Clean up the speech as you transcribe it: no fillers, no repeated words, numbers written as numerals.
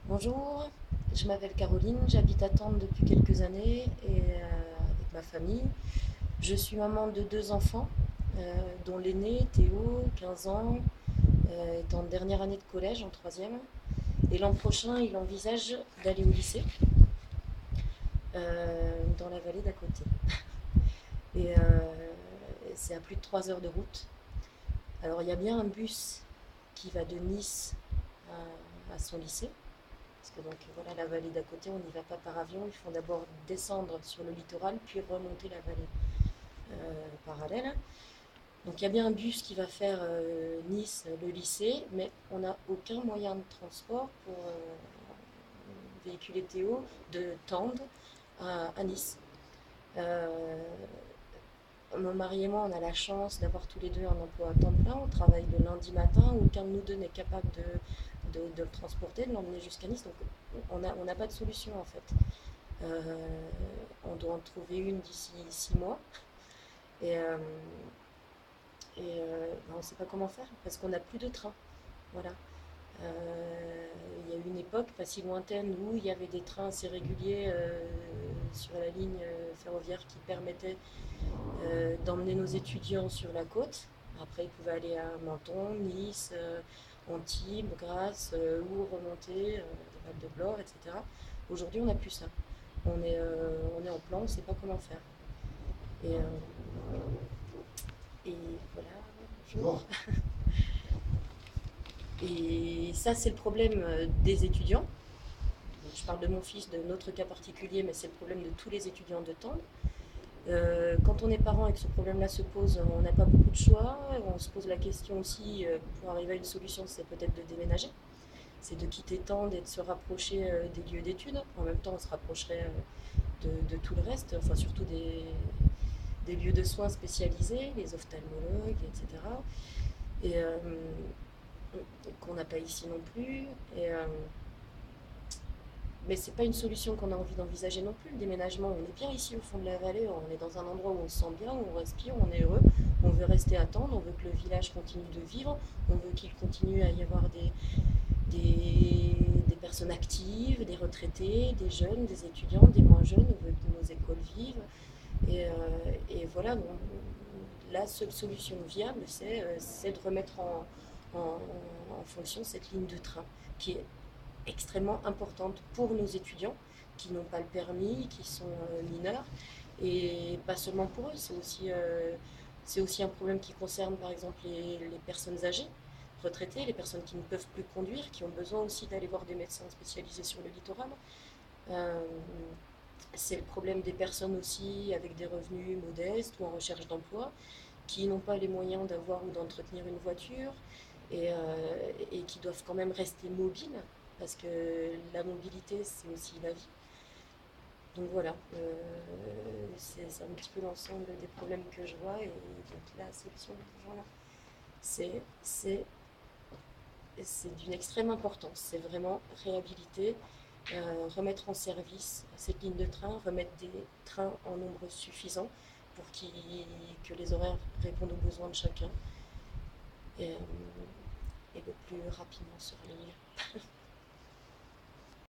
Bonjour, je m'appelle Caroline, j'habite à Tende depuis quelques années et avec ma famille. Je suis maman de deux enfants, dont l'aîné, Théo, 15 ans, est en dernière année de collège, en troisième. Et l'an prochain, il envisage d'aller au lycée, dans la vallée d'à côté. Et c'est à plus de 3 heures de route. Alors il y a bien un bus qui va de Nice à son lycée. Parce que donc voilà, la vallée d'à côté, on n'y va pas par avion. Il faut d'abord descendre sur le littoral, puis remonter la vallée parallèle. Donc il y a bien un bus qui va faire Nice, le lycée, mais on n'a aucun moyen de transport pour véhiculer Théo de Tende à Nice. Euh, Mon mari et moi, on a la chance d'avoir tous les deux un emploi à temps plein. On travaille le lundi matin. Aucun de nous deux n'est capable de le transporter, de l'emmener jusqu'à Nice. Donc on n'a pas de solution en fait. On doit en trouver une d'ici 6 mois. Et, on ne sait pas comment faire parce qu'on n'a plus de train. Voilà. Il y a eu une époque pas si lointaine où il y avait des trains assez réguliers sur la ligne ferroviaire qui permettaient d'emmener nos étudiants sur la côte. Après, ils pouvaient aller à Menton, Nice, Antibes, Grasse, ou remonter, les Val de Glore, etc. Aujourd'hui, on n'a plus ça. On est en plan, on ne sait pas comment faire. Et, et voilà, bonjour. Et ça, c'est le problème des étudiants. Donc, je parle de mon fils, de notre cas particulier, mais c'est le problème de tous les étudiants de Tende. Quand on est parent et que ce problème-là se pose, on n'a pas beaucoup de choix. On se pose la question aussi, pour arriver à une solution, c'est peut-être de déménager. C'est de quitter Tende et de se rapprocher des lieux d'études. En même temps, on se rapprocherait de tout le reste, enfin surtout des lieux de soins spécialisés, les ophtalmologues, etc. Et qu'on n'a pas ici non plus. Mais c'est pas une solution qu'on a envie d'envisager non plus, le déménagement. On est bien ici au fond de la vallée, on est dans un endroit où on se sent bien, où on respire, où on est heureux. On veut rester à Tende, on veut que le village continue de vivre, on veut qu'il continue à y avoir des personnes actives, des retraités, des jeunes, des étudiants, des moins jeunes, on veut que nos écoles vivent. Et voilà, donc, la seule solution viable, c'est de remettre en fonction cette ligne de train qui est extrêmement importante pour nos étudiants qui n'ont pas le permis, qui sont mineurs. Et pas seulement pour eux, c'est aussi un problème qui concerne par exemple les personnes âgées, retraitées, les personnes qui ne peuvent plus conduire, qui ont besoin aussi d'aller voir des médecins spécialisés sur le littoral. Euh, c'est le problème des personnes aussi avec des revenus modestes ou en recherche d'emploi, qui n'ont pas les moyens d'avoir ou d'entretenir une voiture et qui doivent quand même rester mobiles, parce que la mobilité, c'est aussi la vie. Donc voilà, c'est un petit peu l'ensemble des problèmes que je vois, et donc la solution, voilà, c'est c'est c'est d'une extrême importance. C'est vraiment réhabiliter, remettre en service cette ligne de train, remettre des trains en nombre suffisant pour que les horaires répondent aux besoins de chacun et, et le plus rapidement sur la ligne.